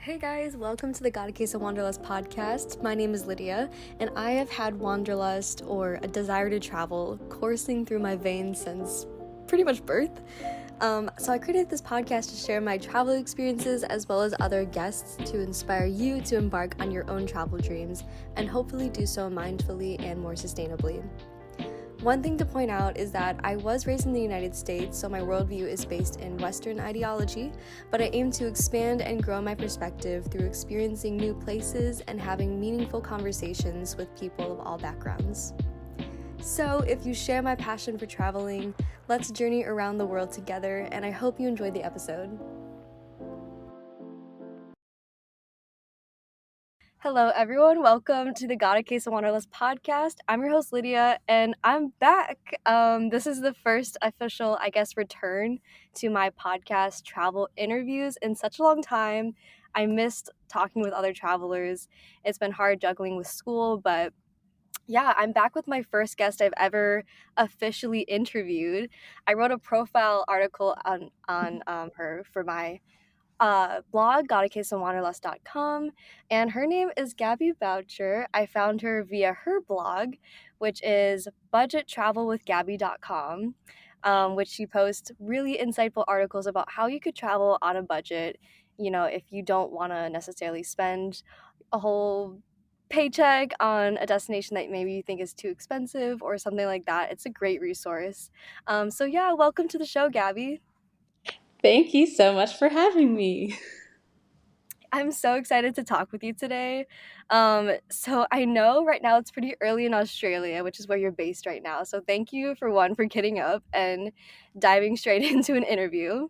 Hey guys, welcome to the Goddess of Wanderlust podcast. My name is Lydia, and I have had wanderlust or a desire to travel coursing through my veins since pretty much birth. So I created this podcast to share my travel experiences as well as other guests to inspire you to embark on your own travel dreams and hopefully do so mindfully and more sustainably. One thing to point out is that I was raised in the United States, so my worldview is based in Western ideology, but I aim to expand and grow my perspective through experiencing new places and having meaningful conversations with people of all backgrounds. So, if you share my passion for traveling, let's journey around the world together, and I hope you enjoyed the episode. Hello, everyone. Welcome to the Goddess of Wanderlust podcast. I'm your host, Lydia, and I'm back. This is the first official, return to my podcast travel interviews in such a long time. I missed talking with other travelers. It's been hard juggling with school, but yeah, I'm back with my first guest I've ever officially interviewed. I wrote a profile article on her for my blog, goddessofwanderlust.com, and her name is Gabby Boucher. I found her via her blog, which is budgettravelwithgabby.com, which she posts really insightful articles about how you could travel on a budget, if you don't want to necessarily spend a whole paycheck on a destination that maybe you think is too expensive or something like that. It's a great resource. So yeah, welcome to the show, Gabby. Thank you so much for having me. I'm so excited to talk with you today. So I know right now it's pretty early in Australia, which is where you're based right now. So thank you for getting up and diving straight into an interview.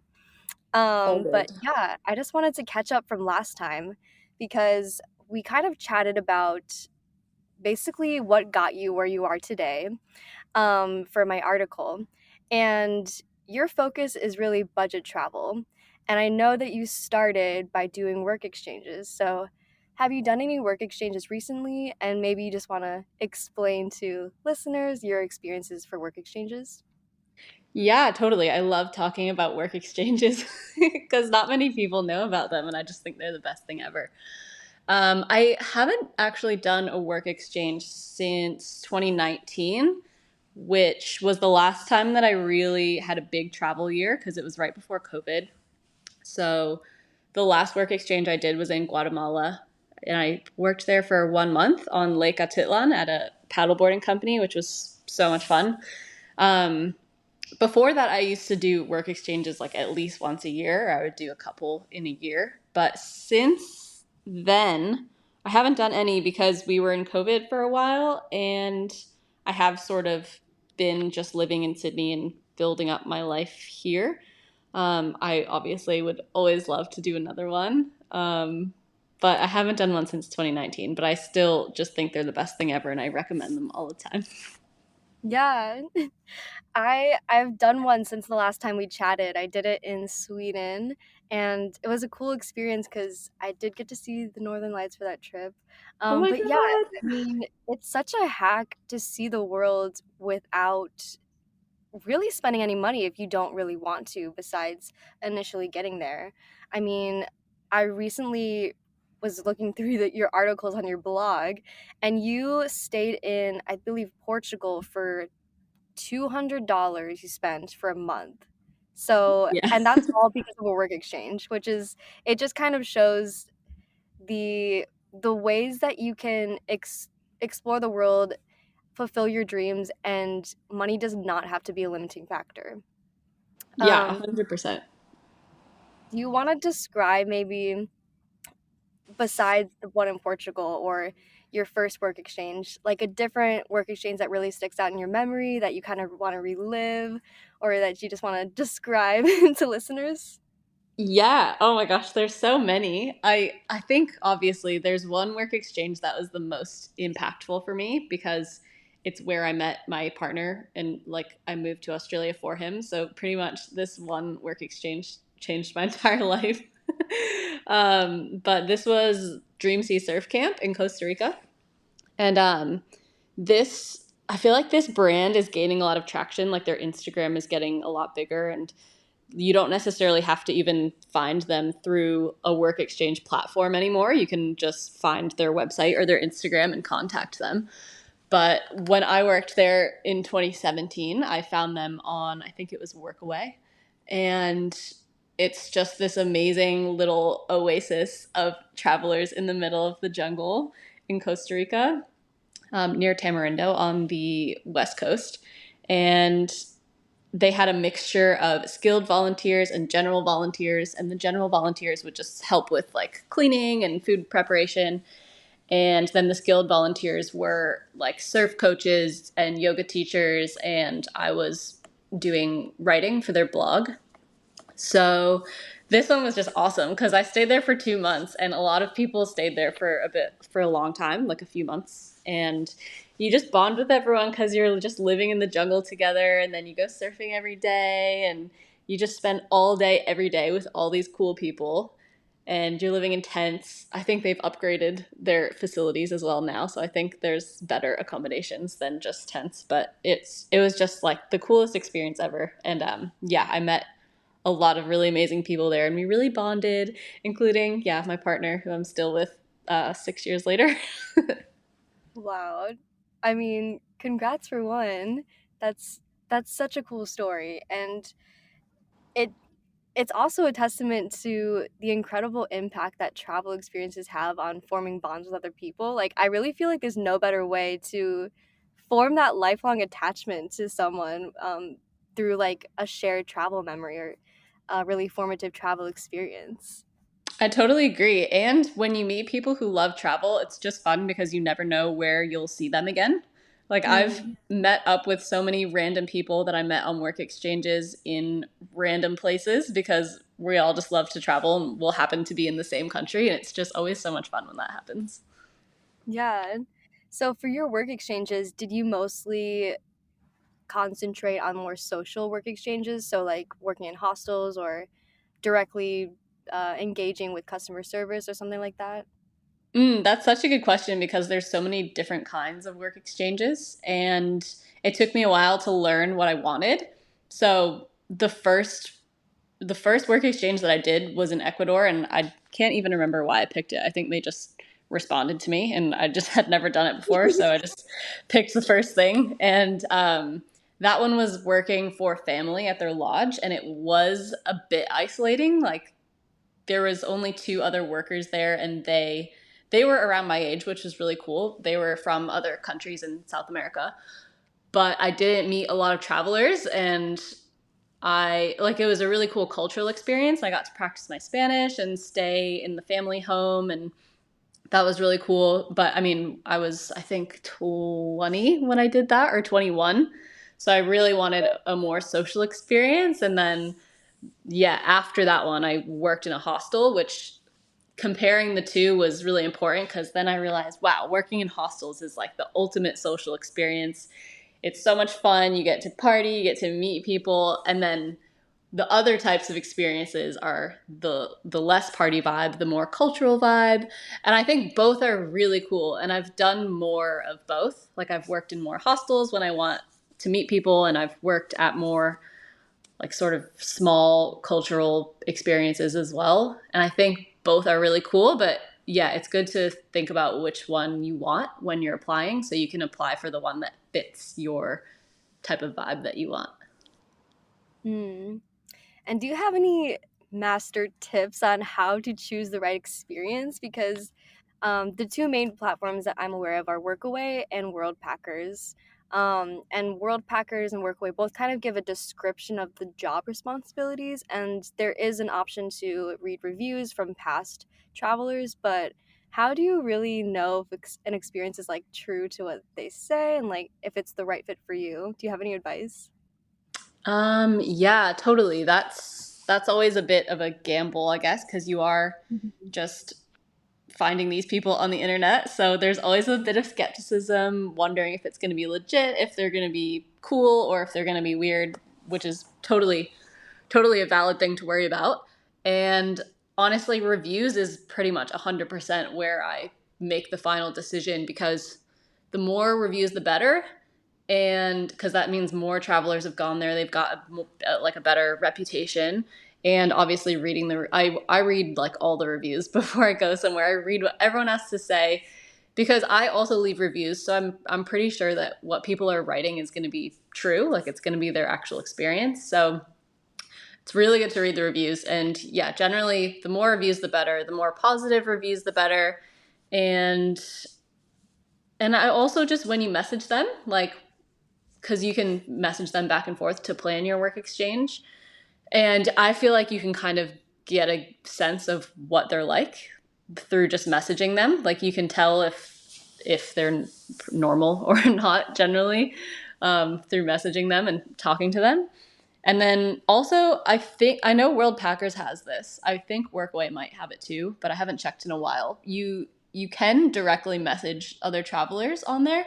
All But good. yeah, I just wanted to catch up from last time because we kind of chatted about basically what got you where you are today, for my article. And your focus is really budget travel. And I know that you started by doing work exchanges. So, have you done any work exchanges recently? And maybe you just want to explain to listeners your experiences for work exchanges? Yeah, totally. I love talking about work exchanges because not many people know about them, and I just think they're the best thing ever. I haven't actually done a work exchange since 2019, which was the last time that I really had a big travel year because it was right before COVID. So the last work exchange I did was in Guatemala, and I worked there for 1 month on Lake Atitlan at a paddleboarding company, which was so much fun. Um, Before that, I used to do work exchanges like at least once a year. I would do a couple in a year. But since then, I haven't done any because we were in COVID for a while, and I have sort of been just living in Sydney and building up my life here. I obviously would always love to do another one. But I haven't done one since 2019, but I still just think they're the best thing ever, and I recommend them all the time. Yeah. I've done one since the last time we chatted. I did it in Sweden, and it was a cool experience because I did get to see the Northern Lights for that trip. Oh my But yeah, I God. mean, it's such a hack to see the world without really spending any money if you don't really want to, besides initially getting there. I mean, I recently was looking through your articles on your blog, and you stayed in, I believe, Portugal for $200 you spent for a month. So, Yeah. and that's all because of a work exchange, which is, it just kind of shows the the ways that you can explore the world, fulfill your dreams, and money does not have to be a limiting factor. Yeah, Um, 100%. do you want to describe maybe, besides the one in Portugal or your first work exchange, like a different work exchange that really sticks out in your memory that you kind of want to relive or that you just want to describe to listeners? Yeah. Oh my gosh, there's so many. I think obviously there's one work exchange that was the most impactful for me because it's where I met my partner and like I moved to Australia for him. So pretty much this one work exchange changed my entire life. But this was Dream Sea Surf Camp in Costa Rica. And I feel like this brand is gaining a lot of traction. Like their Instagram is getting a lot bigger, and you don't necessarily have to even find them through a work exchange platform anymore. You can just find their website or their Instagram and contact them. But when I worked there in 2017, I found them on, I think it was Workaway. And it's just this amazing little oasis of travelers in the middle of the jungle in Costa Rica, near Tamarindo on the West Coast. And they had a mixture of skilled volunteers and general volunteers. And the general volunteers would just help with like cleaning and food preparation. And then the skilled volunteers were like surf coaches and yoga teachers. And I was doing writing for their blog. So this one was just awesome because I stayed there for 2 months, and a lot of people stayed there for a long time, like a few months. And you just bond with everyone because you're just living in the jungle together, and then you go surfing every day, and you just spend all day, every day with all these cool people. And you're living in tents. I think they've upgraded their facilities as well now, so I think there's better accommodations than just tents. But it was just like the coolest experience ever. And yeah, I met a lot of really amazing people there, and we really bonded, including, yeah, my partner, who I'm still with 6 years later. Wow. I mean, congrats for one. That's that's such a cool story, and it it's also a testament to the incredible impact that travel experiences have on forming bonds with other people. Like, I really feel like there's no better way to form that lifelong attachment to someone through like a shared travel memory or a really formative travel experience. I totally agree. And when you meet people who love travel, it's just fun because you never know where you'll see them again. Like, I've Mm. met up with so many random people that I met on work exchanges in random places because we all just love to travel and will happen to be in the same country. And it's just always so much fun when that happens. Yeah. So for your work exchanges, did you mostly concentrate on more social work exchanges? So like working in hostels or directly engaging with customer service or something like that? That's such a good question because there's so many different kinds of work exchanges, and it took me a while to learn what I wanted. So the first work exchange that I did was in Ecuador, and I can't even remember why I picked it. I think they just responded to me, and I just had never done it before, so I just picked the first thing. And that one was working for family at their lodge, and it was a bit isolating. Like, there was only two other workers there, and they were around my age, which was really cool. They were from other countries in South America, but I didn't meet a lot of travelers, and I like, it was a really cool cultural experience. I got to practice my Spanish and stay in the family home, and that was really cool. But I mean, I was, I think, 20 when I did that, or 21. So I really wanted a more social experience. And then, yeah, after that one, I worked in a hostel, which, comparing the two was really important because then I realized, wow, working in hostels is like the ultimate social experience. It's so much fun. You get to party, you get to meet people, and then the other types of experiences are the less party vibe, the more cultural vibe. And I think both are really cool. And I've done more of both. Like, I've worked in more hostels when I want to meet people, and I've worked at more like sort of small cultural experiences as well. And I think both are really cool, but yeah, it's good to think about which one you want when you're applying so you can apply for the one that fits your type of vibe that you want. Hmm. And do you have any master tips on how to choose the right experience? Because the two main platforms that I'm aware of are Workaway and World Packers. And World Packers and Workaway both kind of give a description of the job responsibilities, and there is an option to read reviews from past travelers. But how do you really know if an experience is like true to what they say and like if it's the right fit for you? Do you have any advice? Yeah, totally. That's always a bit of a gamble, I guess, because you are Mhm. just finding these people on the internet. So there's always a bit of skepticism, wondering if it's going to be legit, if they're going to be cool, or if they're going to be weird, which is totally a valid thing to worry about. And honestly, reviews is pretty much 100% where I make the final decision because the more reviews, the better. and because that means more travelers have gone there, they've got like a better reputation. And obviously reading I read like all the reviews before I go somewhere. I read what everyone has to say because I also leave reviews, so I'm pretty sure that what people are writing is going to be true, like it's going to be their actual experience. So it's really good to read the reviews. And yeah, generally the more reviews the better, the more positive reviews the better. And I also just, when you message them, like, because you can message them back and forth to plan your work exchange, and I feel like you can kind of get a sense of what they're like through just messaging them. Like you can tell if they're normal or not generally, through messaging them and talking to them. And then also, I know World Packers has this. I think Workaway might have it too, but I haven't checked in a while. You can directly message other travelers on there.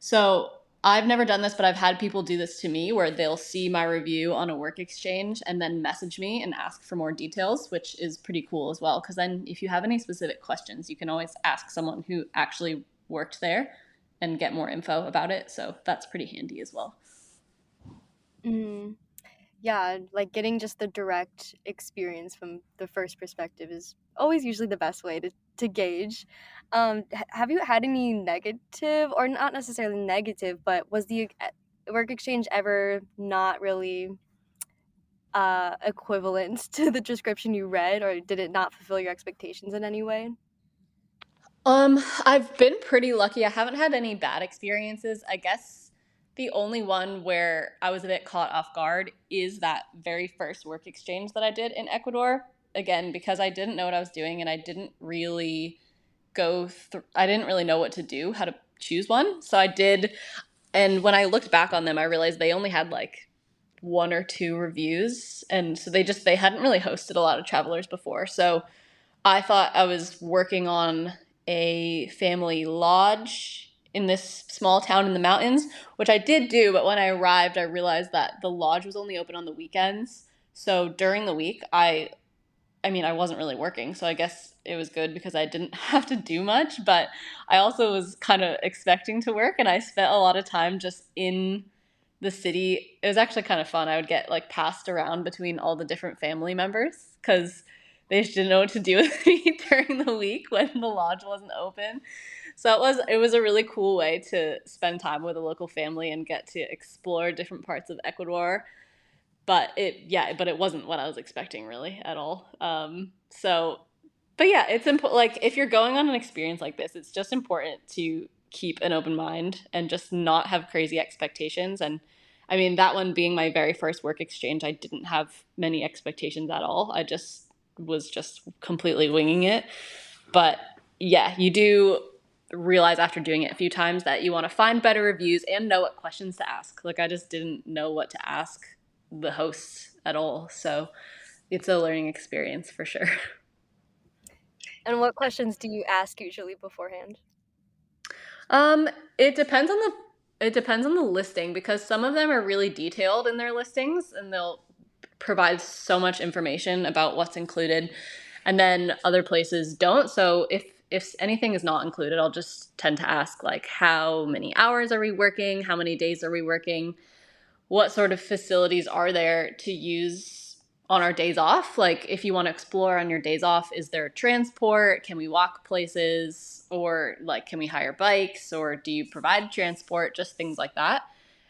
So I've never done this, but I've had people do this to me where they'll see my review on a work exchange and then message me and ask for more details, which is pretty cool as well. Because then if you have any specific questions, you can always ask someone who actually worked there and get more info about it. So that's pretty handy as well. Mm. Yeah, like getting just the direct experience from the first perspective is always usually the best way to gauge. Have you had any negative, or not necessarily negative, but was the work exchange ever not really equivalent to the description you read, or did it not fulfill your expectations in any way? I've been pretty lucky. I haven't had any bad experiences. I guess the only one where I was a bit caught off guard is that very first work exchange that I did in Ecuador. Again, because I didn't know what I was doing and I didn't really I didn't really know what to do, how to choose one. So I did, and when I looked back on them, I realized they only had like one or two reviews, and so they hadn't really hosted a lot of travelers before. So I thought I was working on a family lodge in this small town in the mountains, which I did do, but when I arrived, I realized that the lodge was only open on the weekends. So during the week, I mean, I wasn't really working, so I guess it was good because I didn't have to do much, but I also was kind of expecting to work, and I spent a lot of time just in the city. It was actually kind of fun. I would get like passed around between all the different family members because they just didn't know what to do with me during the week when the lodge wasn't open. So it was a really cool way to spend time with a local family and get to explore different parts of Ecuador, but it wasn't what I was expecting really at all. But yeah, it's important. Like if you're going on an experience like this, it's just important to keep an open mind and just not have crazy expectations. And I mean, that one being my very first work exchange, I didn't have many expectations at all. I just was just completely winging it. But yeah, you do realize after doing it a few times that you want to find better reviews and know what questions to ask. Like I just didn't know what to ask the hosts at all. So it's a learning experience for sure. And what questions do you ask usually beforehand? Um, it depends on the listing because some of them are really detailed in their listings and they'll provide so much information about what's included, and then other places don't. So if anything is not included, I'll just tend to ask like how many hours are we working, how many days are we working, what sort of facilities are there to use on our days off? Like, if you want to explore on your days off, is there transport? Can we walk places? Or, like, can we hire bikes? Or do you provide transport? Just things like that.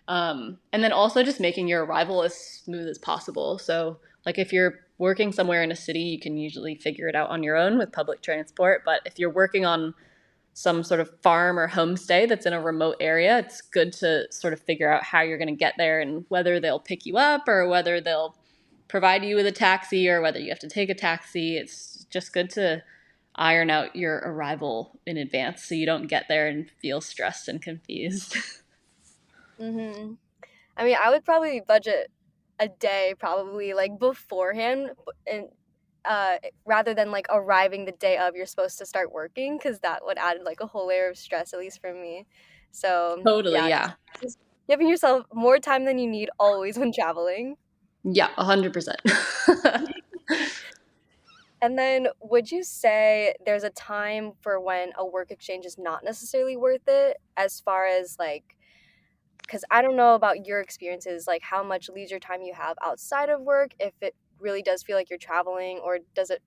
And then also just making your arrival as smooth as possible. So, like, if you're working somewhere in a city, you can usually figure it out on your own with public transport. But if you're working on some sort of farm or homestay that's in a remote area, it's good to sort of figure out how you're going to get there and whether they'll pick you up or whether they'll provide you with a taxi or whether you have to take a taxi. It's just good to iron out your arrival in advance so you don't get there and feel stressed and confused. Mm-hmm. I mean, I would probably budget a day, probably like beforehand, and rather than like arriving the day of you're supposed to start working, because that would add like a whole layer of stress, at least for me. So Totally, yeah, yeah. just giving yourself more time than you need always when traveling. Yeah, 100%. And then, would you say there's a time for when a work exchange is not necessarily worth it, as far as like because I don't know about your experiences, like how much leisure time you have outside of work, if it really does feel like you're traveling, or does it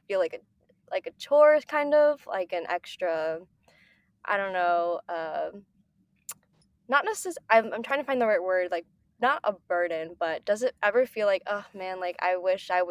feel like a chore, kind of like an extra, I don't know, not necessarily, I'm trying to find the right word, like not a burden, but does it ever feel like, oh man, like I wish I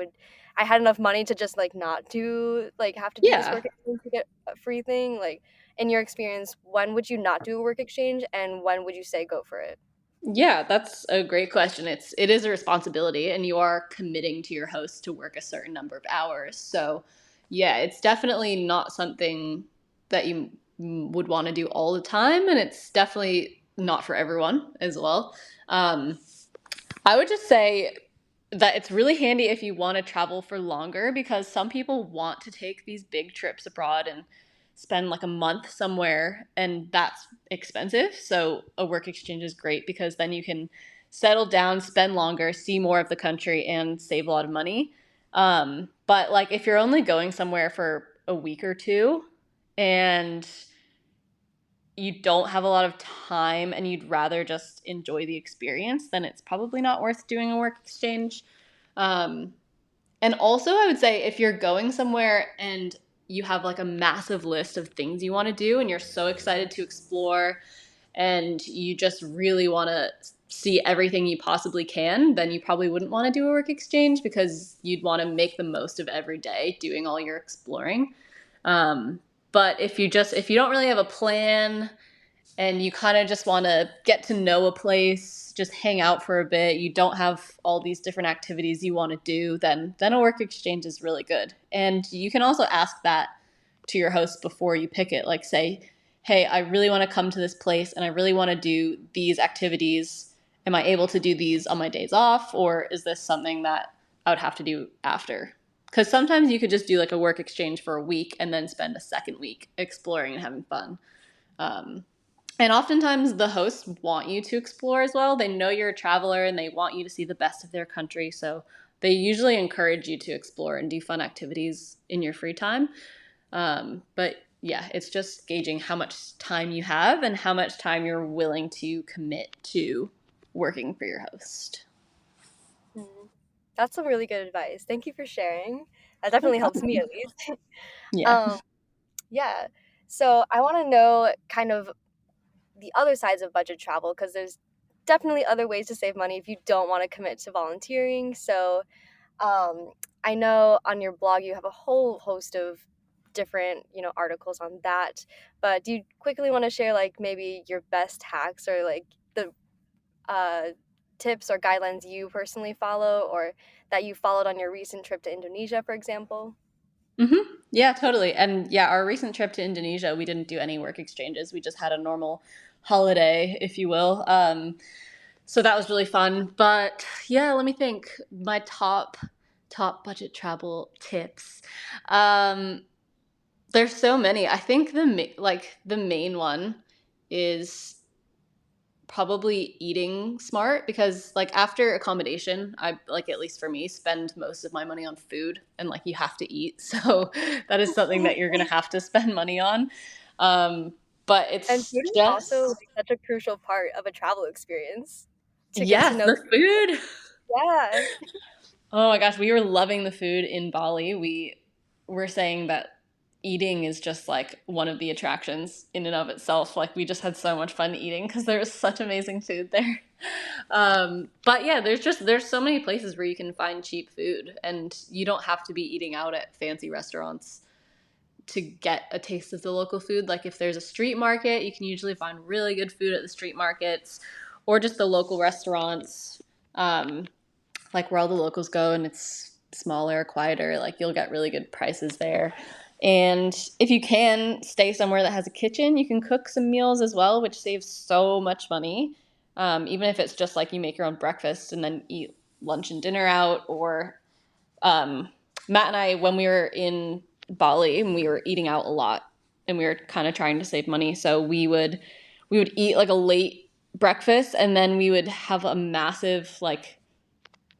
had enough money to just like not do, like have to do this Yeah. work exchange to get a free thing? Like in your experience, when would you not do a work exchange, and when would you say go for it? Yeah, that's a great question. It is a responsibility, and you are committing to your host to work a certain number of hours. So, yeah, it's definitely not something that you would want to do all the time, and it's definitely not for everyone as well. Um, I would just say that it's really handy if you want to travel for longer, because some people want to take these big trips abroad and spend like a month somewhere, and that's expensive. So a work exchange is great because then you can settle down, spend longer, see more of the country, and save a lot of money. But like if you're only going somewhere for a week or two and you don't have a lot of time and you'd rather just enjoy the experience, then it's probably not worth doing a work exchange. Um, and also, I would say if you're going somewhere and you have like a massive list of things you want to do and you're so excited to explore and you just really want to see everything you possibly can, then you probably wouldn't want to do a work exchange because you'd want to make the most of every day doing all your exploring. Um, but if you don't really have a plan and you kind of just want to get to know a place, just hang out for a bit, you don't have all these different activities you want to do, then a work exchange is really good. And you can also ask that to your host before you pick it. Like say, hey, I really want to come to this place and I really want to do these activities. Am I able to do these on my days off, or is this something that I would have to do after? Because sometimes you could just do like a work exchange for a week and then spend a second week exploring and having fun. Um, and oftentimes the hosts want you to explore as well. They know you're a traveler and they want you to see the best of their country. So they usually encourage you to explore and do fun activities in your free time. But yeah, it's just gauging how much time you have and how much time you're willing to commit to working for your host. Mhm. That's some really good advice. Thank you for sharing. That definitely helps me at least. Yeah. um, yeah. So I want to know kind of the other sides of budget travel, because there's definitely other ways to save money if you don't want to commit to volunteering. So um, I know on your blog you have a whole host of different, articles on that. But do you quickly want to share like maybe your best hacks, or like the uh, tips or guidelines you personally follow, or that you followed on your recent trip to Indonesia, for example? Yeah, totally. And yeah, our recent trip to Indonesia, we didn't do any work exchanges. We just had a normal holiday, if you will. So that was really fun. But yeah, let me think. My top budget travel tips. Um, there's so many. I think the main one is probably eating smart, because like after accommodation, I like, at least for me, spend most of my money on food, and like you have to eat. So that is something that you're going to have to spend money on. Um, but And it's food is also just like such a crucial part of a travel experience to get to yes, know. the food. Yeah. Oh my gosh, we were loving the food in Bali. We were saying that eating is just like one of the attractions in and of itself. Like we just had so much fun eating because there was such amazing food there. But yeah, there's so many places where you can find cheap food, and you don't have to be eating out at fancy restaurants to get a taste of the local food. Like if there's a street market, you can usually find really good food at the street markets, or just the local restaurants. Like where all the locals go, and it's smaller, quieter, like you'll get really good prices there. And if you can stay somewhere that has a kitchen, you can cook some meals as well, which saves so much money. Even if it's just like you make your own breakfast and then eat lunch and dinner out. Or um, Matt and I, when we were in Bali, and we were eating out a lot, and we were kind of trying to save money, so we would eat like a late breakfast, and then we would have a massive like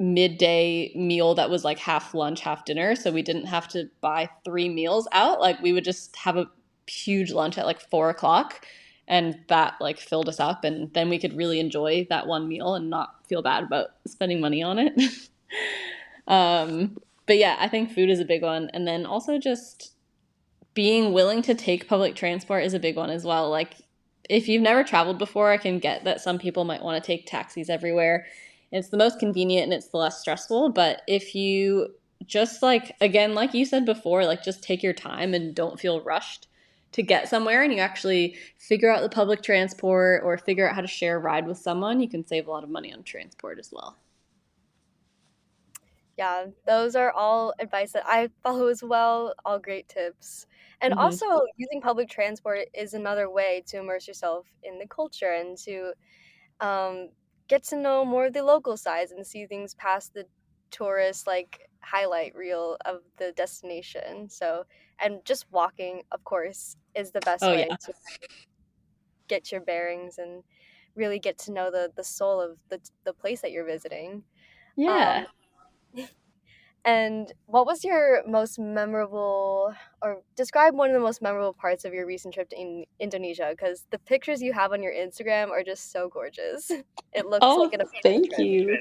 midday meal that was like half lunch, half dinner. So we didn't have to buy three meals out. Like we would just have a huge lunch at like 4 o'clock. and that like filled us up, and then we could really enjoy that one meal and not feel bad about spending money on it. um, but yeah, I think food is a big one, and then also just being willing to take public transport is a big one as well. Like, if you've never traveled before, I can get that some people might want to take taxis everywhere. It's the most convenient and it's the less stressful. But if you just, like, again, like you said before, like, just take your time and don't feel rushed to get somewhere, and you actually figure out the public transport or figure out how to share a ride with someone, you can save a lot of money on transport as well. Yeah, those are all advice that I follow as well, all great tips. And Mm-hmm. also, using public transport is another way to immerse yourself in the culture and to um, get to know more of the local sides and see things past the tourist like highlight reel of the destination. So, and just walking, of course, is the best Oh, way yeah. to get your bearings and really get to know the soul of the place that you're visiting. Um, Yeah. and what was your most memorable, or describe one of the most memorable parts of your recent trip to Indonesia? Because the pictures you have on your Instagram are just so gorgeous. It looks like Oh, an amazing thank trip. you.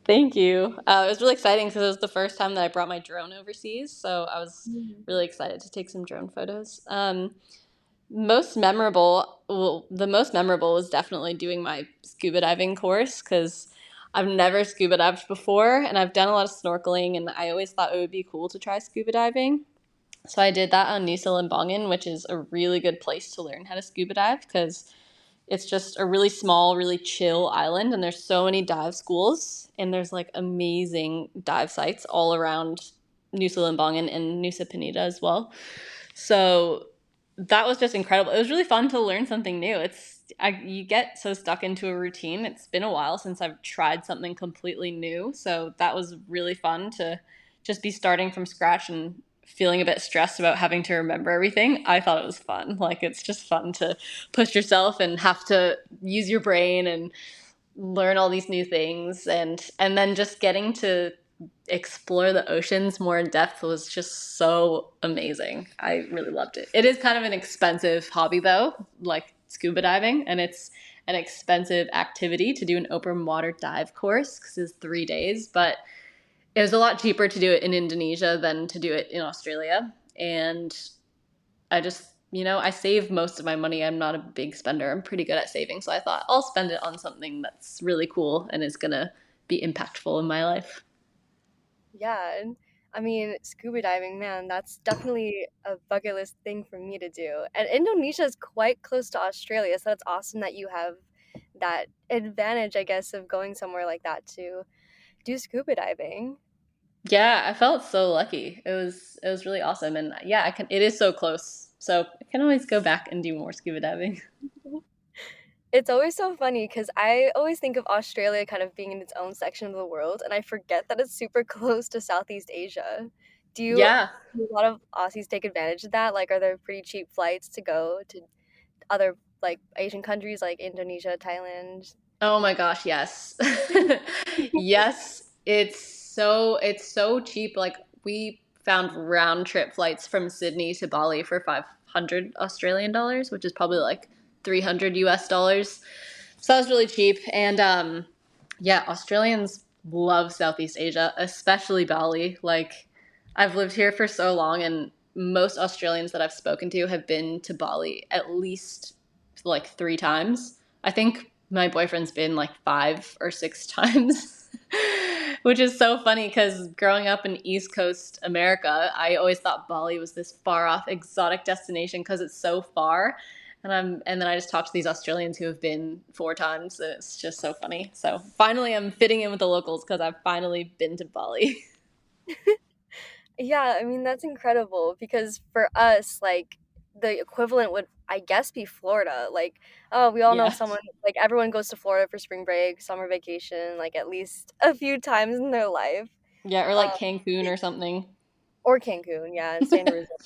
Thank you. It was really exciting because it was the first time that I brought my drone overseas, so I was Mhm. really excited to take some drone photos. Most memorable, well, the most memorable was definitely doing my scuba diving course because I've never scuba dived before, and I've done a lot of snorkeling, and I always thought it would be cool to try scuba diving. So I did that on Nusa Lembongan, which is a really good place to learn how to scuba dive because it's just a really small, really chill island, and there's so many dive schools, and there's like amazing dive sites all around Nusa Lembongan and Nusa Penida as well. So that was just incredible. It was really fun to learn something new. You get so stuck into a routine. It's been a while since I've tried something completely new, so that was really fun to just be starting from scratch and feeling a bit stressed about having to remember everything. I thought it was fun. Like, it's just fun to push yourself and have to use your brain and learn all these new things, and then just getting to explore the oceans more in depth was just so amazing. I really loved it. It is kind of an expensive hobby though, like scuba diving, and it's an expensive activity to do an open water dive course because it's 3 days, but it was a lot cheaper to do it in Indonesia than to do it in Australia. And I just, I save most of my money. I'm not a big spender. I'm pretty good at saving. So I thought I'll spend it on something that's really cool and is going to be impactful in my life. Yeah, and I mean, scuba diving, man, that's definitely a bucket list thing for me to do. And Indonesia is quite close to Australia, so that's awesome that you have that advantage, I guess, of going somewhere like that to do scuba diving. Yeah, I felt so lucky. It was really awesome, and yeah, it is so close. So I can always go back and do more scuba diving. It's always so funny because I always think of Australia kind of being in its own section of the world, and I forget that it's super close to Southeast Asia. Yeah. Do a lot of Aussies take advantage of that? Like, are there pretty cheap flights to go to other like Asian countries like Indonesia, Thailand? Oh my gosh, yes. Yes, it's so cheap. Like, we found round trip flights from Sydney to Bali for 500 Australian dollars, which is probably like 300 US dollars. So that was really cheap. And yeah, Australians love Southeast Asia, especially Bali. Like, I've lived here for so long, and most Australians that I've spoken to have been to Bali at least like 3 times. I think my boyfriend's been like 5 or 6 times, which is so funny because growing up in East Coast America, I always thought Bali was this far off exotic destination because it's so far. And then I just talked to these Australians who have been 4 times, and it's just so funny. So finally, I'm fitting in with the locals because I've finally been to Bali. Yeah, I mean that's incredible because for us, like the equivalent would, I guess, be Florida. Like, oh, we all know Yeah, someone, like everyone goes to Florida for spring break, summer vacation, like at least a few times in their life. yeah, or Um, like Cancun or something. or Cancun, yeah, and stay in a resort.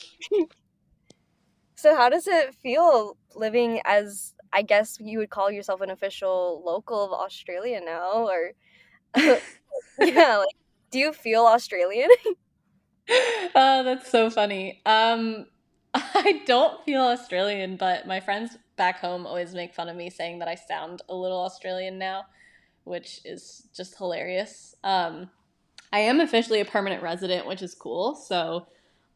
So how does it feel living as, I guess you would call yourself an official local of Australia now, or yeah, like do you feel Australian? Oh, that's so funny. I don't feel Australian, but my friends back home always make fun of me saying that I sound a little Australian now, which is just hilarious. I am officially a permanent resident, which is cool. So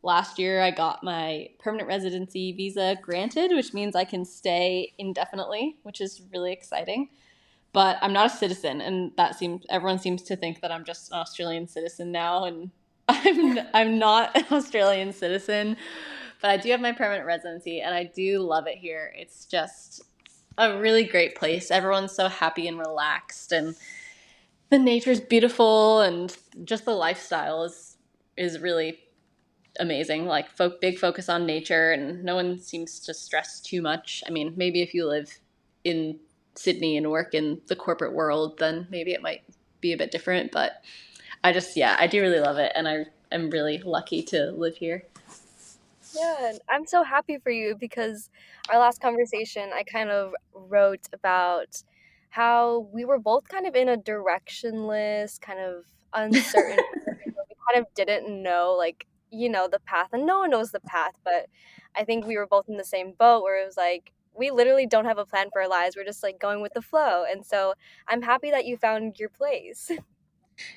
last year I got my permanent residency visa granted, which means I can stay indefinitely, which is really exciting. But I'm not a citizen, and everyone seems to think that I'm just an Australian citizen now, and I'm not an Australian citizen, but I do have my permanent residency, and I do love it here. It's just a really great place. Everyone's so happy and relaxed, and the nature's beautiful, and just the lifestyle is really amazing. Like big focus on nature, and no one seems to stress too much. I mean, maybe if you live in Sydney and work in the corporate world, then maybe it might be a bit different. But I do really love it, and I am really lucky to live here. Yeah, and I'm so happy for you because our last conversation, I kind of wrote about how we were both kind of in a directionless, kind of uncertain period where we kind of didn't know, like, the path, and no one knows the path, but I think we were both in the same boat where it was like, we literally don't have a plan for our lives. We're just like going with the flow. And so I'm happy that you found your place.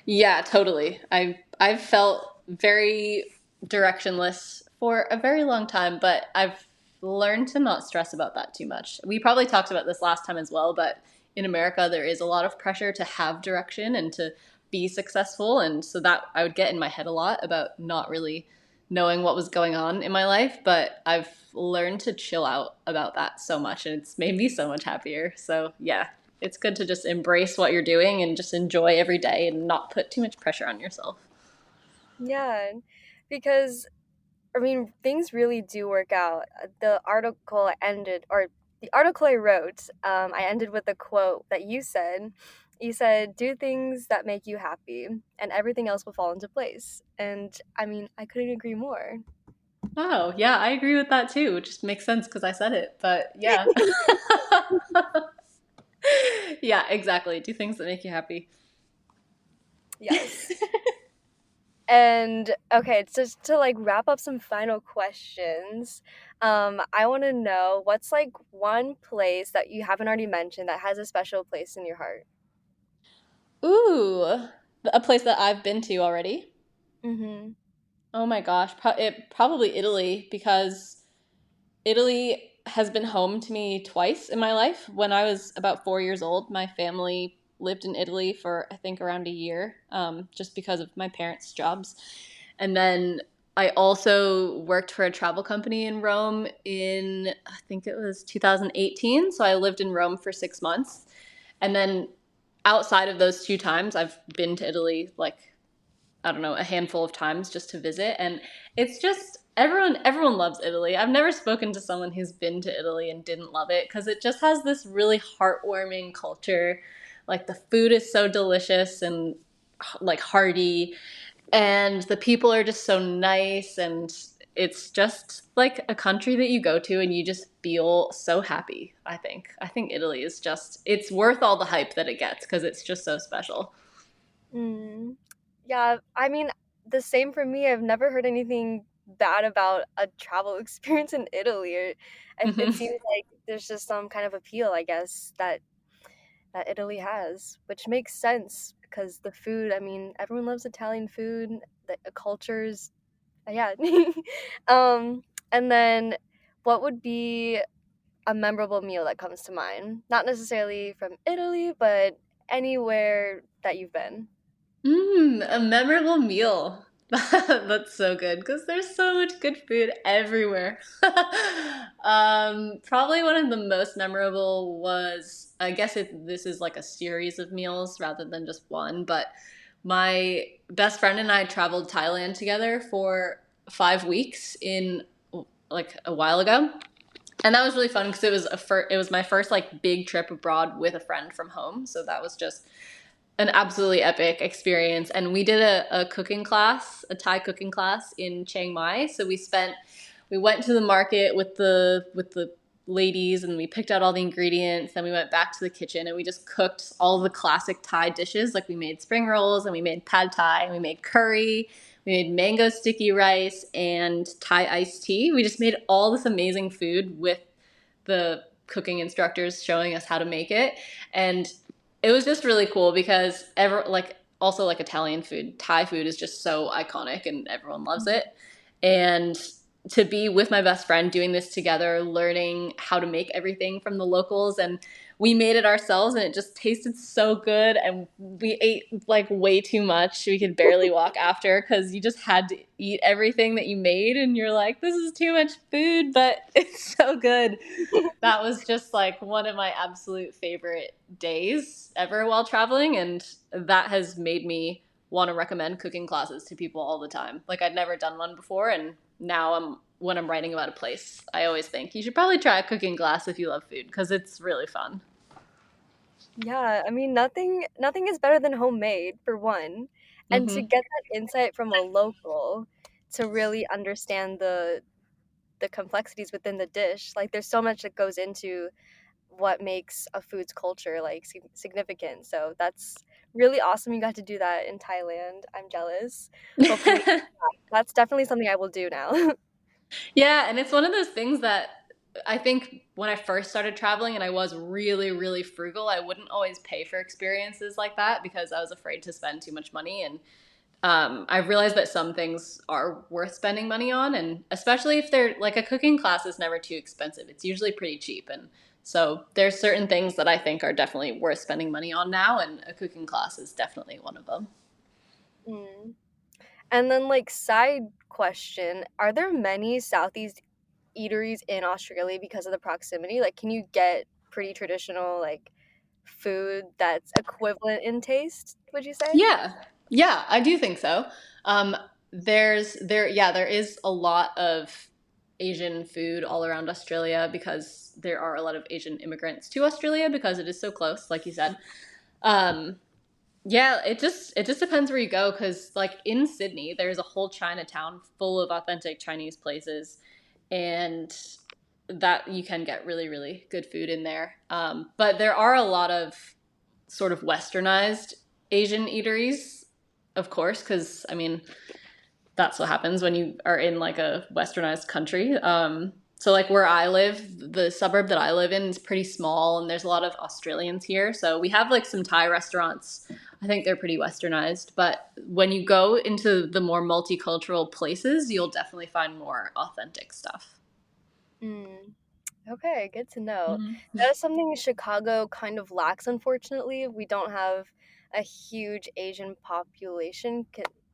Yeah, totally. I've felt very directionless for a very long time, but I've learned to not stress about that too much. We probably talked about this last time as well, but in America there is a lot of pressure to have direction and to be successful, and so that I would get in my head a lot about not really knowing what was going on in my life, but I've learned to chill out about that so much, and it's made me so much happier. So, yeah, it's good to just embrace what you're doing and just enjoy every day and not put too much pressure on yourself. Yeah, because I mean, things really do work out. The article I wrote, I ended with a quote that you said. You said, "Do things that make you happy, and everything else will fall into place." And I mean, I couldn't agree more. Oh, yeah, I agree with that too. It just makes sense because I said it. But yeah. Yeah, exactly. Do things that make you happy. Yes. And okay, just to like wrap up some final questions, I want to know what's like one place that you haven't already mentioned that has a special place in your heart. Ooh, a place that I've been to already. Mm-hmm. Oh my gosh, probably Italy, because Italy has been home to me twice in my life. When I was about 4 years old, my family lived in Italy for, I think, around a year, just because of my parents' jobs. And then I also worked for a travel company in Rome in, I think it was 2018. So I lived in Rome for 6 months. And then outside of those two times, I've been to Italy like, I don't know, a handful of times just to visit. And it's just everyone loves Italy. I've never spoken to someone who's been to Italy and didn't love it because it just has this really heartwarming culture. Like the food is so delicious and like hearty, and the people are just so nice, and it's just like a country that you go to and you just feel so happy. I think Italy is just, it's worth all the hype that it gets because it's just so special. Mm. Yeah, I mean, the same for me. I've never heard anything bad about a travel experience in Italy. It Hmm. seems like there's just some kind of appeal, I guess, that Italy has, which makes sense because the food, I mean, everyone loves Italian food, the cultures, yeah. um, and then what would be a memorable meal that comes to mind? Not necessarily from Italy, but anywhere that you've been. A memorable meal. That's so good because there's so much good food everywhere. Probably one of the most memorable was, I guess this is like a series of meals rather than just one, but my best friend and I traveled Thailand together for 5 weeks in like a while ago. And that was really fun because it was my first like big trip abroad with a friend from home. So that was just an absolutely epic experience. And we did a cooking class, a Thai cooking class in Chiang Mai. So we went to the market with the ladies, and we picked out all the ingredients. Then we went back to the kitchen and we just cooked all the classic Thai dishes. Like we made spring rolls and we made pad Thai and we made curry. We made mango sticky rice and Thai iced tea. We just made all this amazing food with the cooking instructors showing us how to make it. And it was just really cool because also like Italian food, Thai food is just so iconic and everyone loves it. And to be with my best friend doing this together, learning how to make everything from the locals, and we made it ourselves and it just tasted so good, and we ate like way too much. We could barely walk after because you just had to eat everything that you made, and you're like, this is too much food, but it's so good. That was just like one of my absolute favorite days ever while traveling, and that has made me want to recommend cooking classes to people all the time. Like, I'd never done one before, and now when I'm writing about a place, I always think you should probably try a cooking class if you love food, because it's really fun. Yeah, I mean, nothing is better than homemade, for one. And to Mm-hmm. get that insight from a local to really understand the complexities within the dish, like there's so much that goes into what makes a food's culture like significant. So that's really awesome you got to do that in Thailand. I'm jealous. Hopefully, that's definitely something I will do now. Yeah, and it's one of those things that I think when I first started traveling and I was really, really frugal, I wouldn't always pay for experiences like that because I was afraid to spend too much money. And I've realized that some things are worth spending money on, and especially if they're like a cooking class is never too expensive. It's usually pretty cheap. And so there's certain things that I think are definitely worth spending money on now, and a cooking class is definitely one of them. Mm. And then, like, side question, are there many Southeast eateries in Australia because of the proximity? Like, can you get pretty traditional, like, food that's equivalent in taste, would you say? Yeah, yeah, I do think so. Um, there is a lot of Asian food all around Australia because there are a lot of Asian immigrants to Australia because it is so close, like you said. Um, yeah, it just depends where you go because like in Sydney, there's a whole Chinatown full of authentic Chinese places, and that you can get really, really good food in there. But there are a lot of sort of westernized Asian eateries, of course, because I mean, that's what happens when you are in like a westernized country. So like where I live, the suburb that I live in is pretty small, and there's a lot of Australians here. So we have like some Thai restaurants. I think they're pretty westernized, but when you go into the more multicultural places, you'll definitely find more authentic stuff. Mm. Okay, good to know. Mm-hmm. That is something Chicago kind of lacks, unfortunately. We don't have a huge Asian population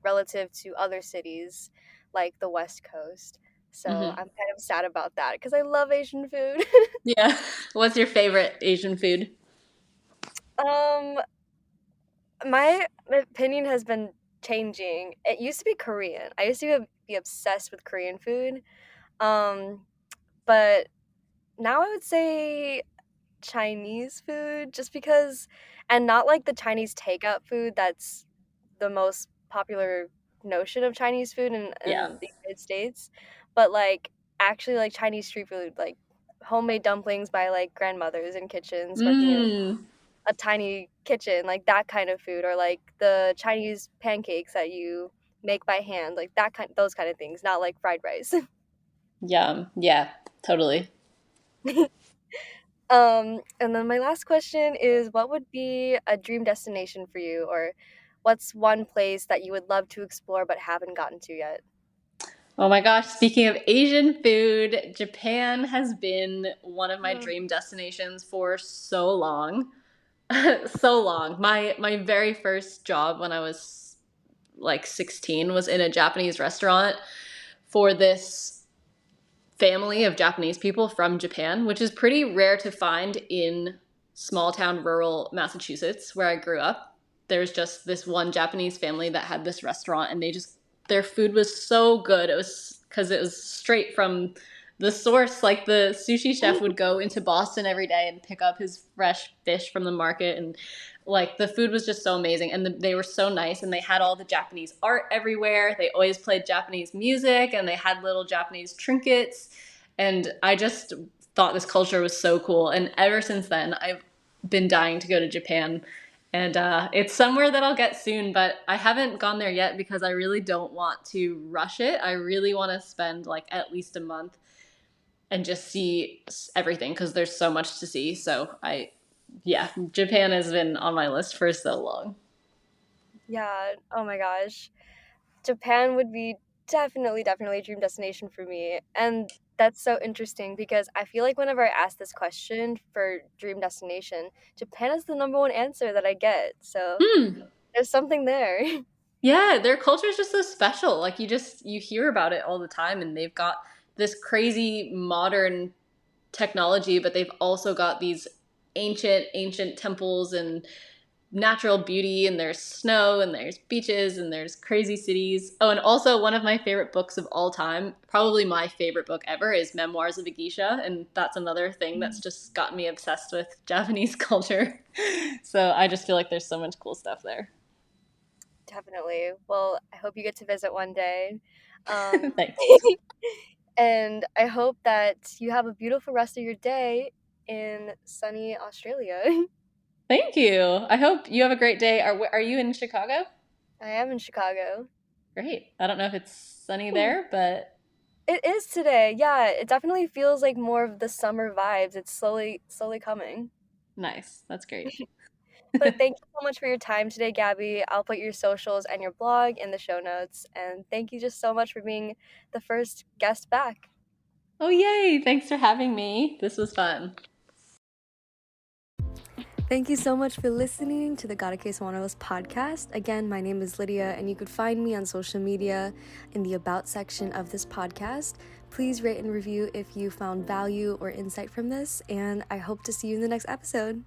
relative to other cities like the West Coast. So Mm-hmm. I'm kind of sad about that because I love Asian food. Yeah. What's your favorite Asian food? um, my opinion has been changing. It used to be Korean. I used to be obsessed with Korean food. Um, but now I would say Chinese food just because, and not like the Chinese takeout food that's the most popular notion of Chinese food Yeah. in the United States, but like actually like Chinese street food, like homemade dumplings by like grandmothers in kitchens working in Mm. a tiny kitchen, like that kind of food, or like the Chinese pancakes that you make by hand, like those kind of things, not like fried rice. Yum. Yeah, totally. And then my last question is what would be a dream destination for you, or what's one place that you would love to explore but haven't gotten to yet? Oh my gosh, speaking of Asian food, Japan has been one of my Mm. dream destinations for so long. So long. My very first job when I was like 16 was in a Japanese restaurant for this family of Japanese people from Japan, which is pretty rare to find in small town rural Massachusetts where I grew up. There's just this one Japanese family that had this restaurant, and their food was so good. It was because it was straight from the source. Like the sushi chef would go into Boston every day and pick up his fresh fish from the market, and like the food was just so amazing, and they were so nice, and they had all the Japanese art everywhere. They always played Japanese music, and they had little Japanese trinkets, and I just thought this culture was so cool. And ever since then, I've been dying to go to Japan, and it's somewhere that I'll get soon, but I haven't gone there yet because I really don't want to rush it. I really want to spend like at least a month and just see everything because there's so much to see. So yeah, Japan has been on my list for so long. Yeah, oh my gosh. Japan would be definitely a dream destination for me. And that's so interesting because I feel like whenever I ask this question for dream destination, Japan is the number one answer that I get. So Hmm. there's something there. Yeah, their culture is just so special. Like you hear about it all the time, and they've got this crazy modern technology, but they've also got these ancient temples and natural beauty, and there's snow and there's beaches and there's crazy cities. Oh, and also one of my favorite books of all time, probably my favorite book ever, is Memoirs of a Geisha, and that's another thing that's just got me obsessed with Japanese culture. So I just feel like there's so much cool stuff there. Definitely. Well, I hope you get to visit one day. Um, Thanks. and I hope that you have a beautiful rest of your day in sunny Australia. Thank you. I hope you have a great day. Are you in Chicago? I am in Chicago. Great. I don't know if it's sunny Hmm. there, but It is today. Yeah, it definitely feels like more of the summer vibes. It's slowly coming. nice. That's great. But thank you so much for your time today, Gabby. I'll put your socials and your blog in the show notes. And thank you just so much for being the first guest back. Oh, yay. Thanks for having me. This was fun. Thank you so much for listening to the Backkkk Wanderlust podcast. Again, my name is Lydia, and you could find me on social media in the About section of this podcast. Please rate and review if you found value or insight from this, and I hope to see you in the next episode.